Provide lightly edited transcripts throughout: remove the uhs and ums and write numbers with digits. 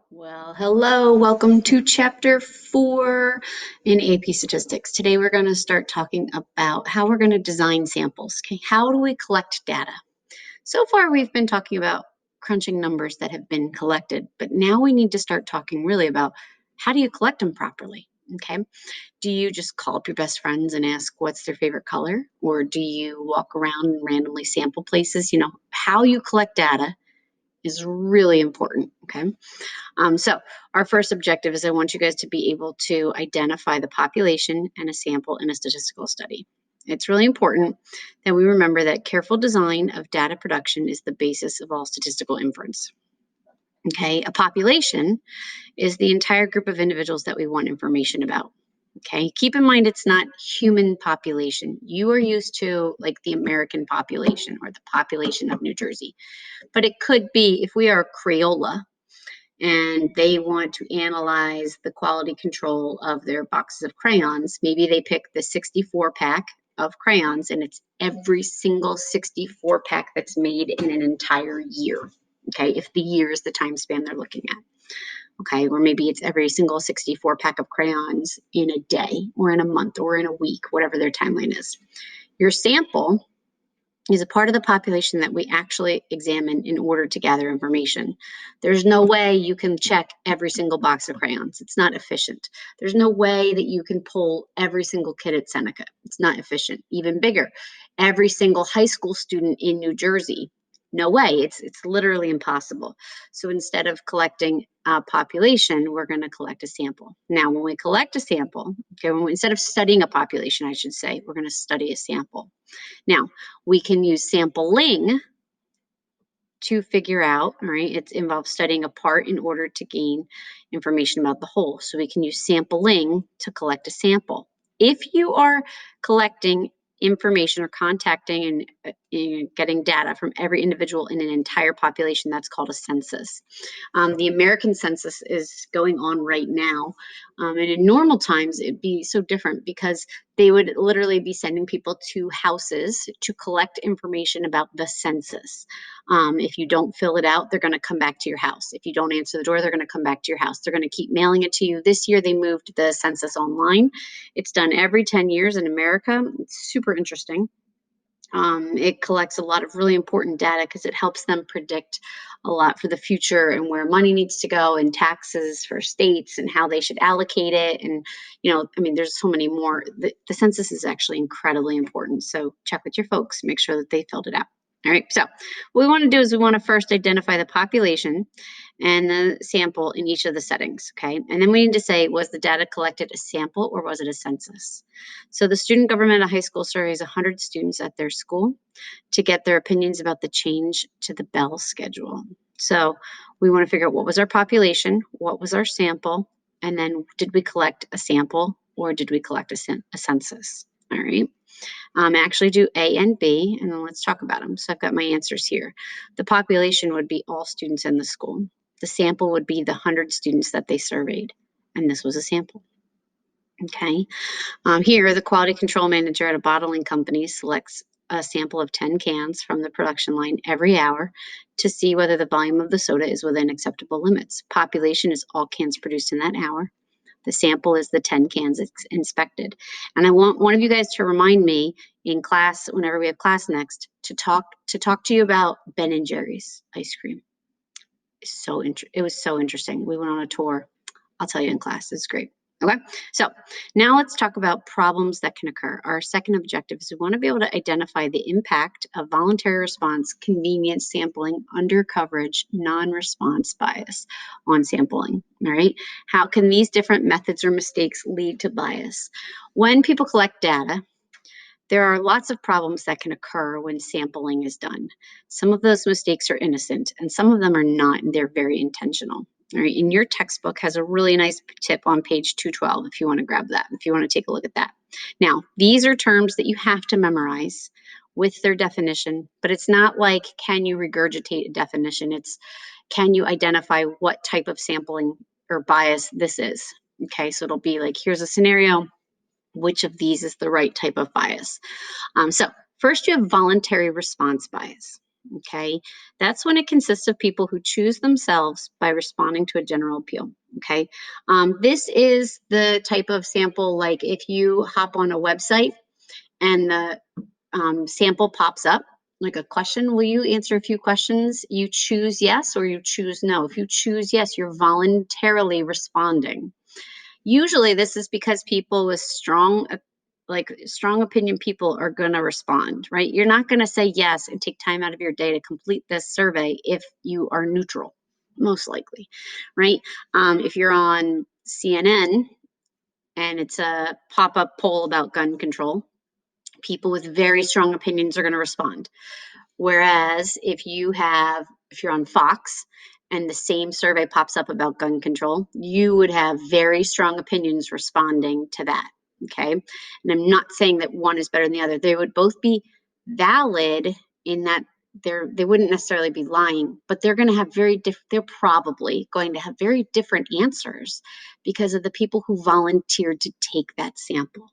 Well, hello, welcome to chapter 4 in AP Statistics. Today we're going to start talking about how we're going to design samples. Okay, how do we collect data? So far we've been talking about crunching numbers that have been collected, but now we need to start talking really about how do you collect them properly? Okay, do you just call up your best friends and ask what's their favorite color? Or do you walk around and randomly sample places? How you collect data is really important, okay? So our first objective is I want you guys to be able to identify the population and a sample in a statistical study. It's really important that we remember that careful design of data production is the basis of all statistical inference. Okay, a population is the entire group of individuals that we want information about. Okay, keep in mind it's not human population. You are used to like the American population or the population of New Jersey, but it could be if we are Crayola and they want to analyze the quality control of their boxes of crayons. Maybe they pick the 64 pack of crayons and it's every single 64 pack that's made in an entire year. Okay, if the year is the time span they're looking at. Okay, or maybe it's every single 64 pack of crayons in a day or in a month or in a week, whatever their timeline is. Your sample is a part of the population that we actually examine in order to gather information. There's no way you can check every single box of crayons. It's not efficient. There's no way that you can pull every single kid at Seneca. It's not efficient. Even bigger, every single high school student in New Jersey. No way. It's literally impossible. So instead of collecting a population, we're going to collect a sample. Now, when we collect a sample, okay, instead of studying a population, I should say, we're going to study a sample. Now, we can use sampling to figure out, all right, it involves studying a part in order to gain information about the whole. So we can use sampling to collect a sample. If you are collecting information or contacting and getting data from every individual in an entire population, that's called a census. The American census is going on right now. And in normal times, it'd be so different because they would literally be sending people to houses to collect information about the census. If you don't fill it out, they're going to come back to your house. If you don't answer the door, they're going to come back to your house. They're going to keep mailing it to you. This year, they moved the census online. It's done every 10 years in America. It's super interesting. It collects a lot of really important data because it helps them predict a lot for the future and where money needs to go and taxes for states and how they should allocate it. And, there's so many more. The census is actually incredibly important. So check with your folks, make sure that they filled it out. All right, so what we want to do is we want to first identify the population and the sample in each of the settings, okay? And then we need to say, was the data collected a sample or was it a census? So the student government at high school surveys 100 students at their school to get their opinions about the change to the Bell schedule. So we want to figure out what was our population, what was our sample, and then did we collect a sample or did we collect a census? All right. Actually do A and B, and then let's talk about them. So I've got my answers here. The population would be all students in the school. The sample would be the 100 students that they surveyed, and this was a sample. Okay. Here, the quality control manager at a bottling company selects a sample of 10 cans from the production line every hour to see whether the volume of the soda is within acceptable limits. Population is all cans produced in that hour. The sample is the 10 cans inspected. And I want one of you guys to remind me in class, whenever we have class next, to talk to you about Ben and Jerry's ice cream. It was so interesting. We went on a tour. I'll tell you in class. It's great. Okay, so now let's talk about problems that can occur. Our second objective is we want to be able to identify the impact of voluntary response, convenience sampling, under coverage, non-response bias on sampling. All right, how can these different methods or mistakes lead to bias? When people collect data, there are lots of problems that can occur when sampling is done. Some of those mistakes are innocent and some of them are not, and they're very intentional. All right, and your textbook has a really nice tip on page 212 if you want to grab that, if you want to take a look at that. Now, these are terms that you have to memorize with their definition, but it's not like, can you regurgitate a definition? It's, can you identify what type of sampling or bias this is? Okay, so it'll be like, here's a scenario, which of these is the right type of bias? So first you have voluntary response bias. okay? That's when it consists of people who choose themselves by responding to a general appeal, okay? This is the type of sample, like if you hop on a website and the sample pops up, like a question, will you answer a few questions? You choose yes or you choose no. If you choose yes, you're voluntarily responding. Usually this is because people with strong opinion people are going to respond, right? You're not going to say yes and take time out of your day to complete this survey if you are neutral, most likely, right? If you're on CNN and it's a pop-up poll about gun control, people with very strong opinions are going to respond. Whereas if you're on Fox and the same survey pops up about gun control, you would have very strong opinions responding to that. Okay. And I'm not saying that one is better than the other. They would both be valid in that they wouldn't necessarily be lying, but they're going to have they're probably going to have very different answers because of the people who volunteered to take that sample.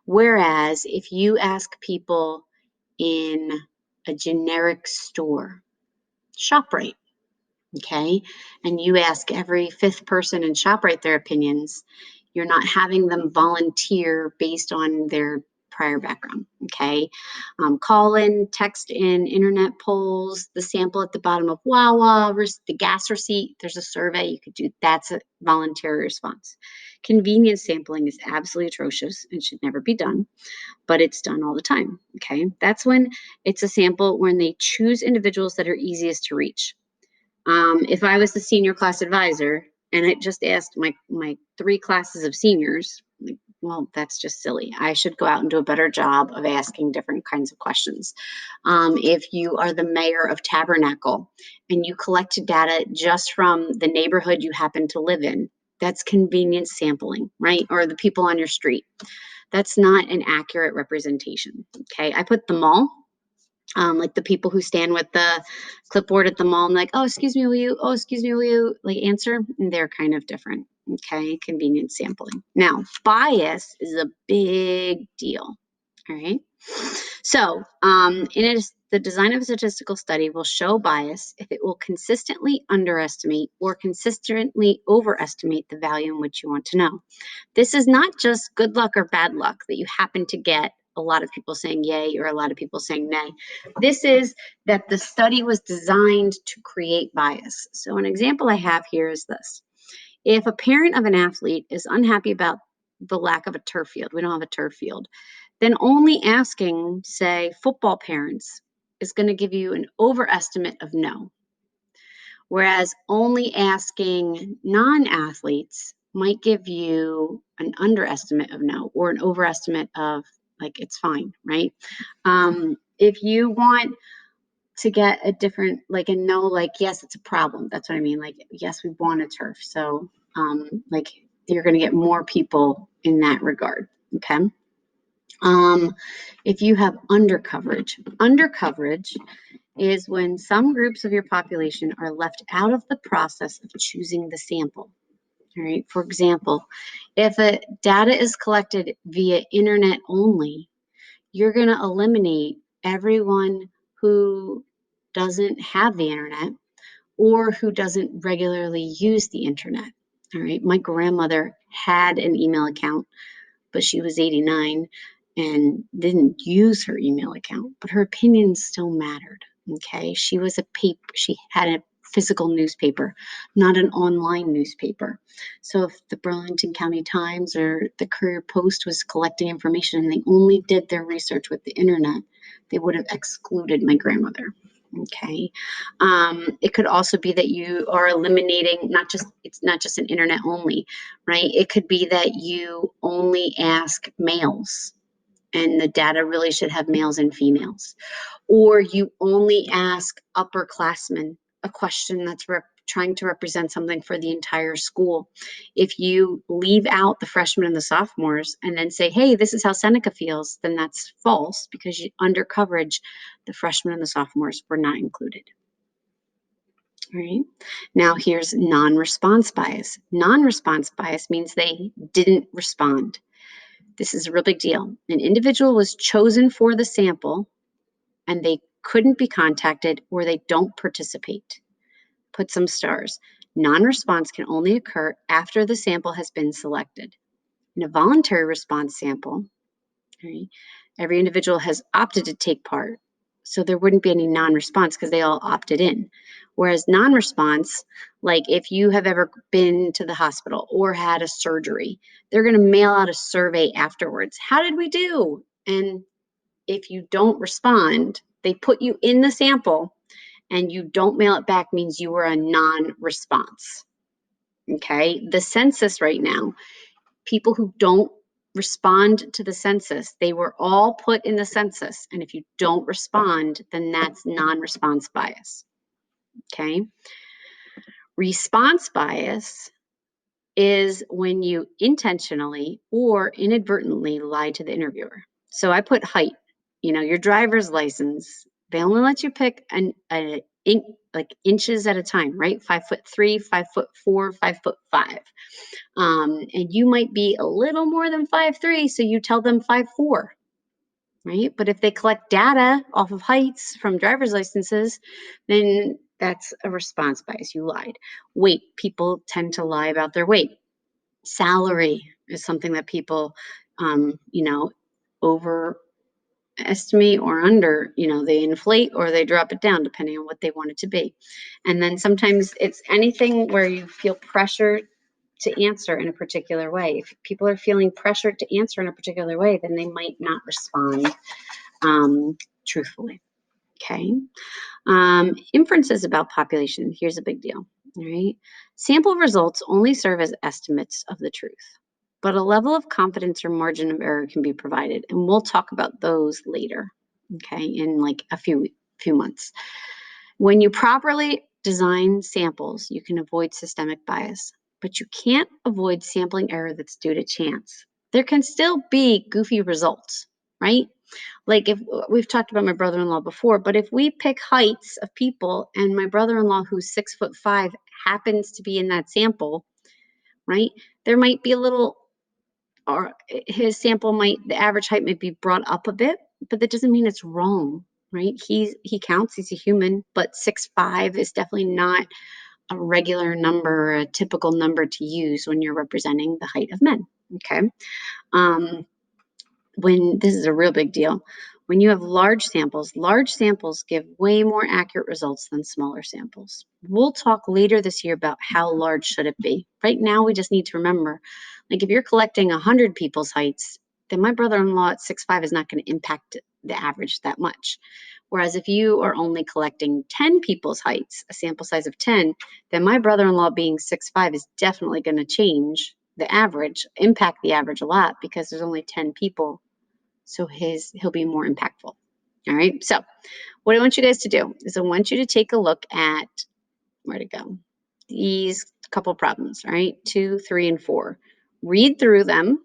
Whereas if you ask people in a generic store, ShopRite, okay, and you ask every fifth person in ShopRite their opinions, you're not having them volunteer based on their prior background, okay? Call in, text in, internet polls, the sample at the bottom of Wawa, the gas receipt, there's a survey you could do. That's a voluntary response. Convenience sampling is absolutely atrocious and should never be done, but it's done all the time, okay? That's when it's a sample when they choose individuals that are easiest to reach. If I was the senior class advisor and I just asked my 3 classes of seniors, like, well, that's just silly. I should go out and do a better job of asking different kinds of questions. If you are the mayor of Tabernacle and you collect data just from the neighborhood you happen to live in, that's convenience sampling, right? Or the people on your street. That's not an accurate representation, okay? I put the mall, like the people who stand with the clipboard at the mall and like, oh, excuse me, will you, like answer? And they're kind of different, okay? Convenience sampling. Now, bias is a big deal, all right? So, the design of a statistical study will show bias if it will consistently underestimate or consistently overestimate the value in which you want to know. This is not just good luck or bad luck that you happen to get a lot of people saying yay or a lot of people saying nay. This is that the study was designed to create bias. So an example I have here is this. If a parent of an athlete is unhappy about the lack of a turf field, we don't have a turf field, then only asking, say, football parents is going to give you an overestimate of no. Whereas only asking non-athletes might give you an underestimate of no or an overestimate of like it's fine, right? If you want to get a different, like a no, like yes, it's a problem. That's what I mean. Like yes, we want a turf. So like you're going to get more people in that regard. Okay. If you have undercoverage is when some groups of your population are left out of the process of choosing the sample. All right. For example, if a data is collected via internet only, you're going to eliminate everyone who doesn't have the internet or who doesn't regularly use the internet. All right. My grandmother had an email account, but she was 89 and didn't use her email account, but her opinions still mattered. Okay. She had a physical newspaper, not an online newspaper. So if the Burlington County Times or the Courier Post was collecting information and they only did their research with the internet, they would have excluded my grandmother. Okay. It could also be that you are eliminating it's not just an internet only, right? It could be that you only ask males and the data really should have males and females. Or you only ask upperclassmen a question that's trying to represent something for the entire school. If you leave out the freshmen and the sophomores and then say, hey, this is how Seneca feels, then that's false because under coverage, the freshmen and the sophomores were not included. All right. Now here's non-response bias. Non-response bias means they didn't respond. This is a real big deal. An individual was chosen for the sample and they couldn't be contacted, or they don't participate. Put some stars. Non-response can only occur after the sample has been selected. In a voluntary response sample, right, every individual has opted to take part, so there wouldn't be any non-response because they all opted in. Whereas non-response, like if you have ever been to the hospital or had a surgery, they're going to mail out a survey afterwards. How did we do? And if you don't respond, they put you in the sample, and you don't mail it back means you were a non-response. Okay, the census right now, people who don't respond to the census, they were all put in the census, and if you don't respond, then that's non-response bias. Okay, response bias is when you intentionally or inadvertently lie to the interviewer. So I put height, your driver's license, they only let you pick like inches at a time, right? 5'3", 5'4", 5'5". And you might be a little more than 5'3", so you tell them 5'4", right? But if they collect data off of heights from driver's licenses, then that's a response bias. You lied. Weight, people tend to lie about their weight. Salary is something that people, overestimate or under, they inflate or they drop it down depending on what they want it to be. And then sometimes it's anything where you feel pressure to answer in a particular way. If people are feeling pressured to answer in a particular way, then they might not respond truthfully. Okay. Inferences about population. Here's a big deal. All right. Sample results only serve as estimates of the truth, but a level of confidence or margin of error can be provided. And we'll talk about those later. Okay. In like a few months. When you properly design samples, you can avoid systemic bias, but you can't avoid sampling error that's due to chance. There can still be goofy results, right? Like if we've talked about my brother-in-law before, but if we pick heights of people and my brother-in-law who's 6'5" happens to be in that sample, right? There might be a little, or his sample the average height might be brought up a bit, but that doesn't mean it's wrong, right? He counts, he's a human, but 6'5" is definitely not a regular number, a typical number to use when you're representing the height of men, okay? When this is a real big deal, when you have large samples give way more accurate results than smaller samples. We'll talk later this year about how large should it be. Right now, we just need to remember, like if you're collecting 100 people's heights, then my brother-in-law at 6'5" is not going to impact the average that much. Whereas if you are only collecting 10 people's heights, a sample size of 10, then my brother-in-law being 6'5" is definitely going to change the average, impact the average a lot because there's only 10 people. So he'll be more impactful. All right. So what I want you guys to do is I want you to take a look at, where to go, these couple problems, all right? 2, 3, and 4. Read through them.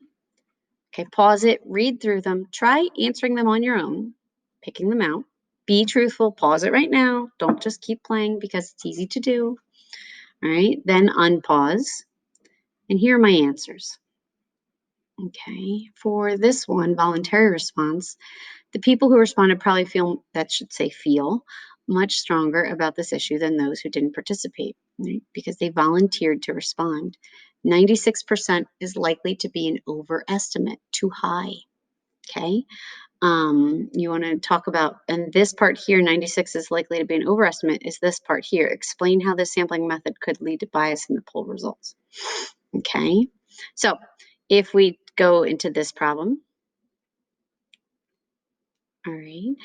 Okay, pause it, read through them. Try answering them on your own, picking them out. Be truthful. Pause it right now. Don't just keep playing because it's easy to do. All right. Then unpause. And here are my answers. Okay. For this one, voluntary response, the people who responded probably feel much stronger about this issue than those who didn't participate, right? Because they volunteered to respond. 96% is likely to be an overestimate, too high. Okay. You want to talk about, and this part here, 96 is likely to be an overestimate, is this part here. Explain how this sampling method could lead to bias in the poll results. Okay. So if we go into this problem, all right.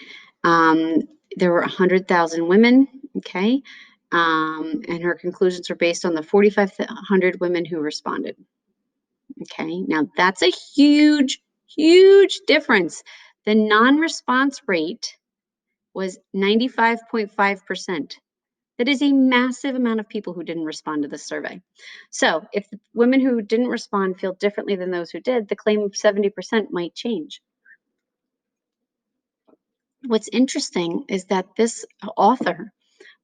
There were 100,000 women, okay? And her conclusions were based on the 4,500 women who responded. Okay, now that's a huge, huge difference. The non-response rate was 95.5%. That is a massive amount of people who didn't respond to this survey. So if the women who didn't respond feel differently than those who did, the claim of 70% might change. What's interesting is that this author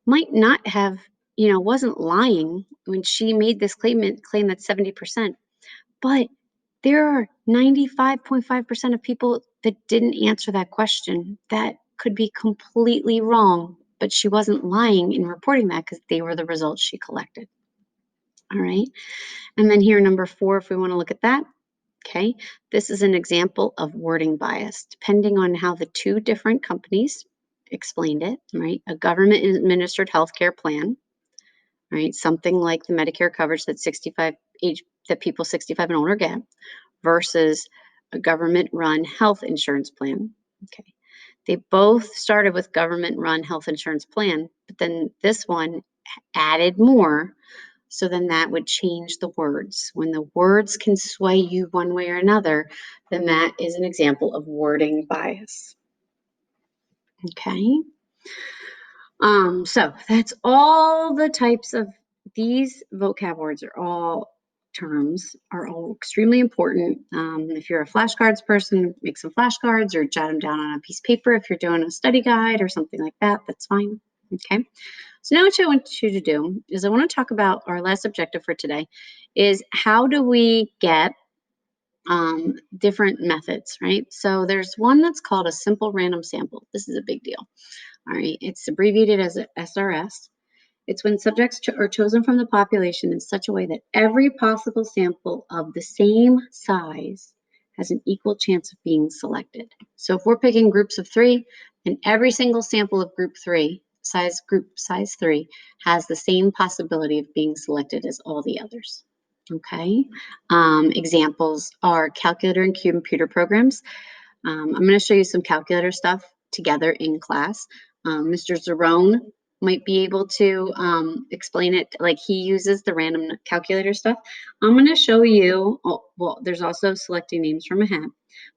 might not have, wasn't lying when she made this claim that 70%, but there are 95.5% of people that didn't answer that question that could be completely wrong, but she wasn't lying in reporting that because they were the results she collected. All right. And then here, number 4, if we want to look at that, okay, this is an example of wording bias, depending on how the 2 different companies explained it, right? A government-administered healthcare plan, right? Something like the Medicare coverage that people 65 and older get, versus a government-run health insurance plan. Okay, they both started with government-run health insurance plan, but then this one added more. So then that would change the words. When the words can sway you one way or another, then that is an example of wording bias. Okay. So that's all the types of these vocab words are all terms are all extremely important. If you're a flashcards person, make some flashcards or jot them down on a piece of paper. If you're doing a study guide or something like that, that's fine. Okay. So now what I want you to do is I want to talk about our last objective for today is how do we get different methods, right? So there's one that's called a simple random sample. This is a big deal. All right. It's abbreviated as a SRS. It's when subjects are chosen from the population in such a way that every possible sample of the same size has an equal chance of being selected. So if we're picking groups of 3, then every single sample of group size 3, has the same possibility of being selected as all the others. Okay. Examples are calculator and computer programs. I'm going to show you some calculator stuff together in class. Mr. Zerone might be able to explain it like he uses the random calculator stuff. I'm going to show you, well, there's also selecting names from a hat.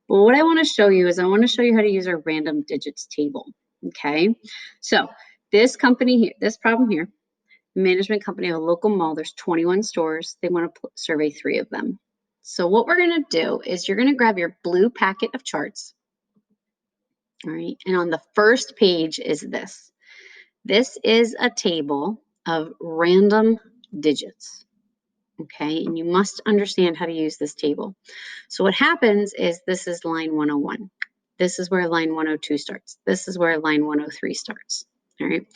But what I want to show you is I want to show you how to use our random digits table. Okay, so this company here, this problem here, management company of a local mall, there's 21 stores. They want to survey 3 of them. So what we're going to do is you're going to grab your blue packet of charts. All right, and on the first page is this. This is a table of random digits. Okay, and you must understand how to use this table. So what happens is this is line 101. This is where line 102 starts. This is where line 103 starts. All right,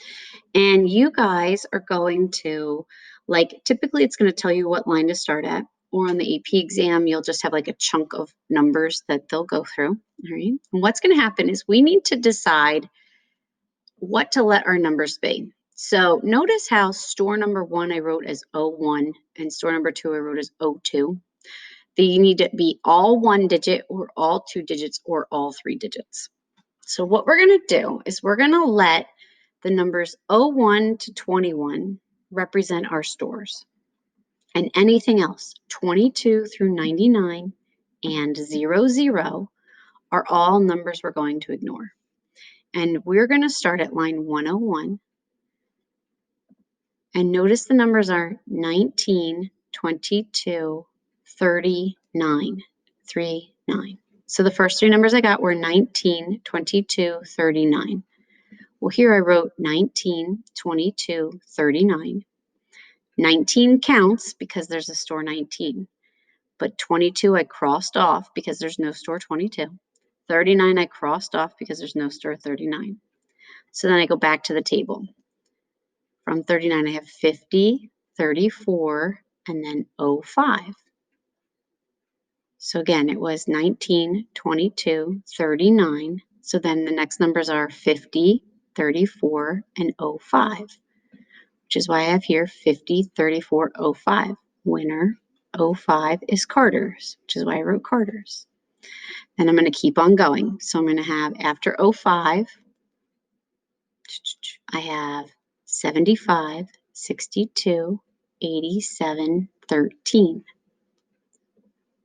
and you guys are going to, like, typically it's going to tell you what line to start at, or on the AP exam, you'll just have like a chunk of numbers that they'll go through. All right, and what's going to happen is we need to decide what to let our numbers be. So notice how store number 1 I wrote as 01 and store number 2 I wrote as 02. They need to be all 1 digit or all 2 digits or all 3 digits. So what we're going to do is we're going to let the numbers 01 to 21 represent our stores. And anything else, 22 through 99 and 00 are all numbers we're going to ignore. And we're going to start at line 101. And notice the numbers are 19, 22, 39, 39. So the first 3 numbers I got were 19, 22, 39. Well, here I wrote 19, 22, 39. 19 counts because there's a store 19. But 22 I crossed off because there's no store 22. 39 I crossed off because there's no store 39. So then I go back to the table. From 39 I have 50, 34, and then 05. So again, it was 19, 22, 39. So then the next numbers are 50, 34, and 05, which is why I have here 50, 34, 05. Winner 05 is Carter's, which is why I wrote Carter's. And I'm going to keep on going. So I'm going to have after 05, I have 75, 62, 87, 13.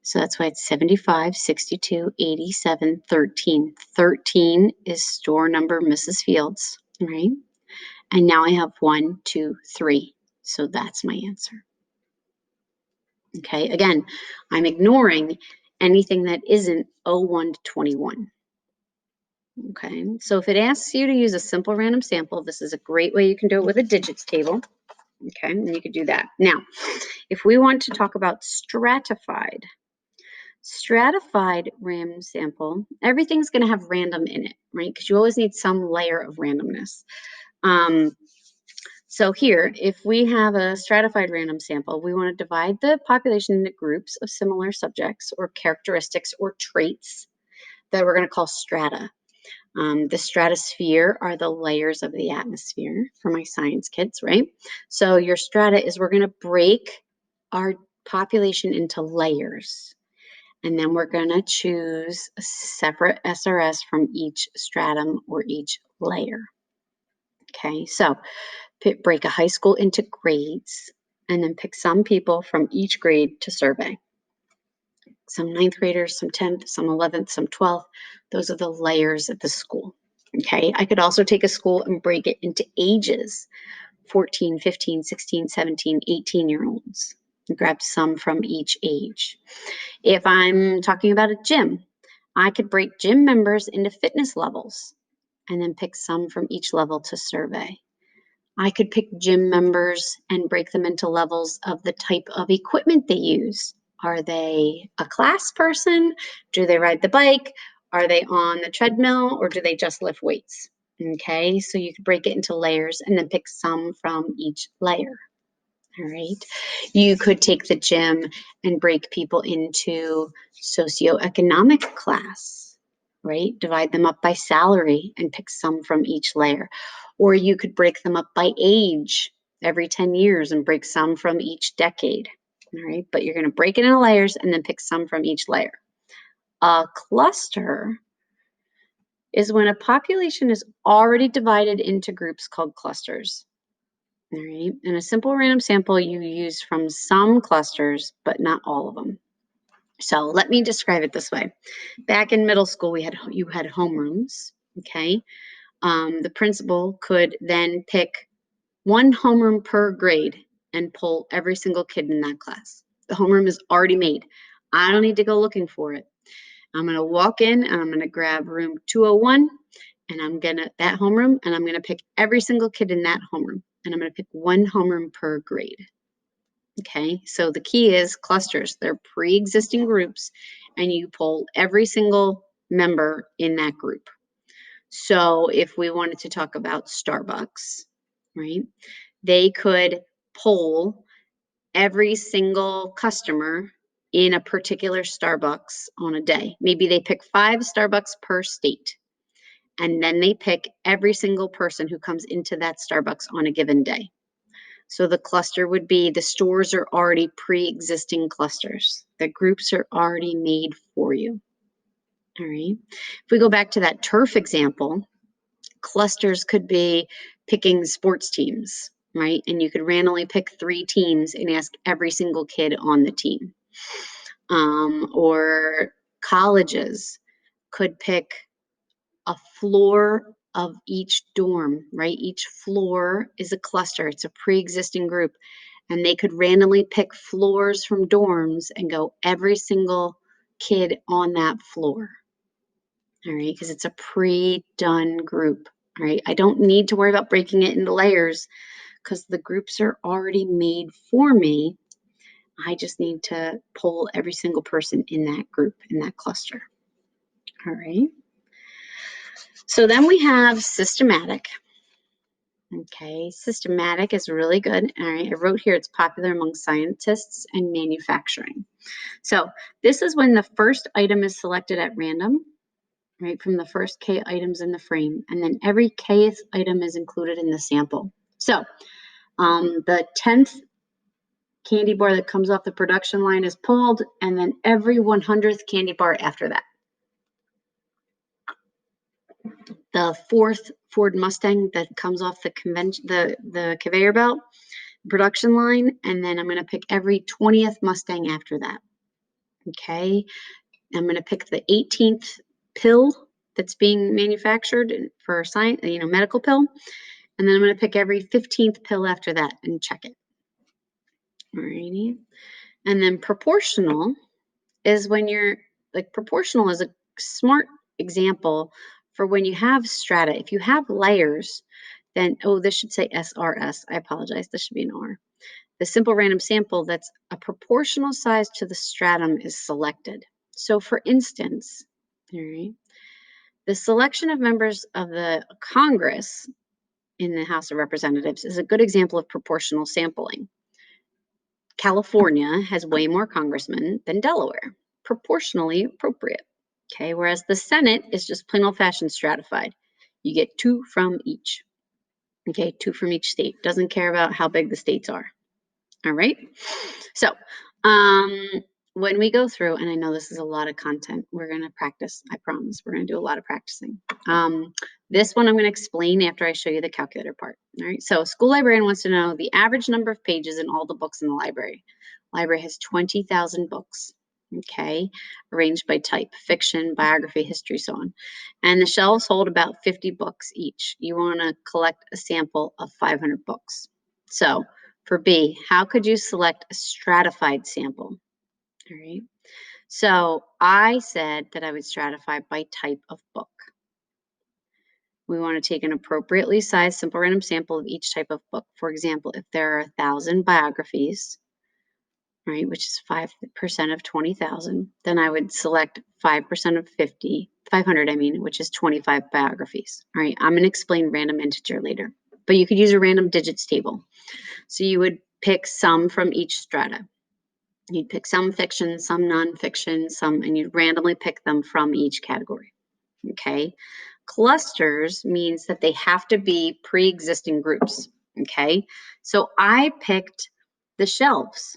So that's why it's 75, 62, 87, 13. 13 is store number Mrs. Fields, right? And now I have 1, 2, 3. So that's my answer. Okay, again, I'm ignoring anything that isn't 01 to 21. Okay, so if it asks you to use a simple random sample, this is a great way you can do it with a digits table. Okay, and you could do that. Now, if we want to talk about stratified, Stratified random sample, everything's going to have random in it, right? Because you always need some layer of randomness. So here, if we have a stratified random sample, we want to divide the population into groups of similar subjects or characteristics or traits that we're going to call strata. The stratosphere are the layers of the atmosphere for my science kids, right? So your strata is we're going to break our population into layers. And then we're going to choose a separate SRS from each stratum or each layer. Okay, so break a high school into grades and then pick some people from each grade to survey. Some 9th graders, some 10th, some 11th, some 12th. Those are the layers at the school. Okay, I could also take a school and break it into ages, 14, 15, 16, 17, 18-year-olds. Grab some from each age. If I'm talking about a gym, I could break gym members into fitness levels and then pick some from each level to survey. I could pick gym members and break them into levels of the type of equipment they use. Are they a class person? Do they ride the bike? Are they on the treadmill or do they just lift weights? Okay, so you could break it into layers and then pick some from each layer. All right. You could take the gym and break people into socioeconomic class, right? Divide them up by salary and pick some from each layer. Or you could break them up by age every 10 years and break some from each decade. All right. But you're going to break it into layers and then pick some from each layer. A cluster is when a population is already divided into groups called clusters. All right. In a simple random sample, you use from some clusters, but not all of them. So let me describe it this way. Back in middle school, you had homerooms. Okay. The principal could then pick one homeroom per grade and pull every single kid in that class. The homeroom is already made. I don't need to go looking for it. I'm going to walk in and I'm going to grab room 201 and that homeroom, and I'm going to pick every single kid in that homeroom. And I'm going to pick one homeroom per grade. Okay, so the key is clusters. They're pre-existing groups, and you pull every single member in that group. So if we wanted to talk about Starbucks, right, they could pull every single customer in a particular Starbucks on a day. Maybe they pick 5 Starbucks per state. And then they pick every single person who comes into that Starbucks on a given day. So the cluster would be the stores are already pre-existing clusters. The groups are already made for you. All right. If we go back to that turf example, clusters could be picking sports teams, right? And you could randomly pick 3 teams and ask every single kid on the team. Or colleges could pick a floor of each dorm, right? Each floor is a cluster. It's a pre-existing group. And they could randomly pick floors from dorms and go every single kid on that floor. All right, because it's a pre-done group. All right, I don't need to worry about breaking it into layers because the groups are already made for me. I just need to pull every single person in that group, in that cluster. All right. So then we have systematic. Okay, systematic is really good. All right, I wrote here it's popular among scientists and manufacturing. So this is when the first item is selected at random, right, from the first K items in the frame, and then every Kth item is included in the sample. So the 10th candy bar that comes off the production line is pulled, and then every 100th candy bar after that. The 4th Ford Mustang that comes off the conveyor belt production line, and then I'm going to pick every 20th Mustang after that. Okay, I'm going to pick the 18th pill that's being manufactured for science, medical pill, and then I'm going to pick every 15th pill after that and check it. Alrighty, and then proportional is when proportional is a smart example for when you have strata. If you have layers, then, this should say SRS. I apologize. This should be an R. The simple random sample that's a proportional size to the stratum is selected. So for instance, all right, the selection of members of the Congress in the House of Representatives is a good example of proportional sampling. California has way more congressmen than Delaware, proportionally appropriate. Okay, whereas the Senate is just plain old fashioned stratified. You get 2 from each. Okay, 2 from each state. Doesn't care about how big the states are. All right. So when we go through, and I know this is a lot of content, we're going to practice. I promise we're going to do a lot of practicing. This one I'm going to explain after I show you the calculator part. All right. So a school librarian wants to know the average number of pages in all the books in the library. Library has 20,000 books. Okay, arranged by type, fiction, biography, history, so on. And the shelves hold about 50 books each. You want to collect a sample of 500 books. So for B, how could you select a stratified sample? All right. So I said that I would stratify by type of book. We want to take an appropriately sized simple random sample of each type of book. For example, if there are 1,000 biographies, right, which is 5% of 20,000, then I would select 5% of 500, which is 25 biographies. All right, I'm going to explain random integer later, but you could use a random digits table. So you would pick some from each strata. You'd pick some fiction, some nonfiction, and you'd randomly pick them from each category. Okay. Clusters means that they have to be pre-existing groups. Okay. So I picked the shelves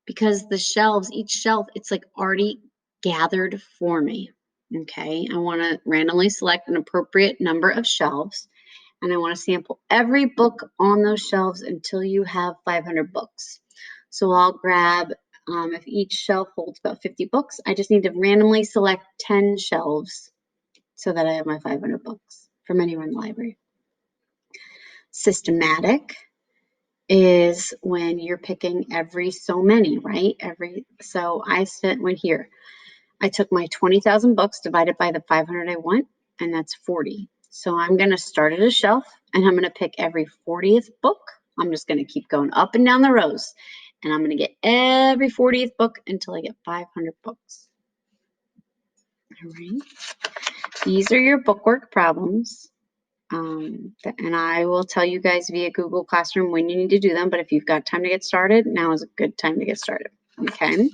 because the shelves, each shelf, it's like already gathered for me. Okay. I want to randomly select an appropriate number of shelves and I want to sample every book on those shelves until you have 500 books. So I'll grab, if each shelf holds about 50 books, I just need to randomly select 10 shelves so that I have my 500 books from anywhere in the library. Systematic is when you're picking every so many, right? So I went here. I took my 20,000 books divided by the 500 I want, and that's 40. So I'm going to start at a shelf, and I'm going to pick every 40th book. I'm just going to keep going up and down the rows, and I'm going to get every 40th book until I get 500 books. All right. These are your bookwork problems. And I will tell you guys via Google Classroom when you need to do them, but if you've got time to get started, now is a good time to get started. Okay.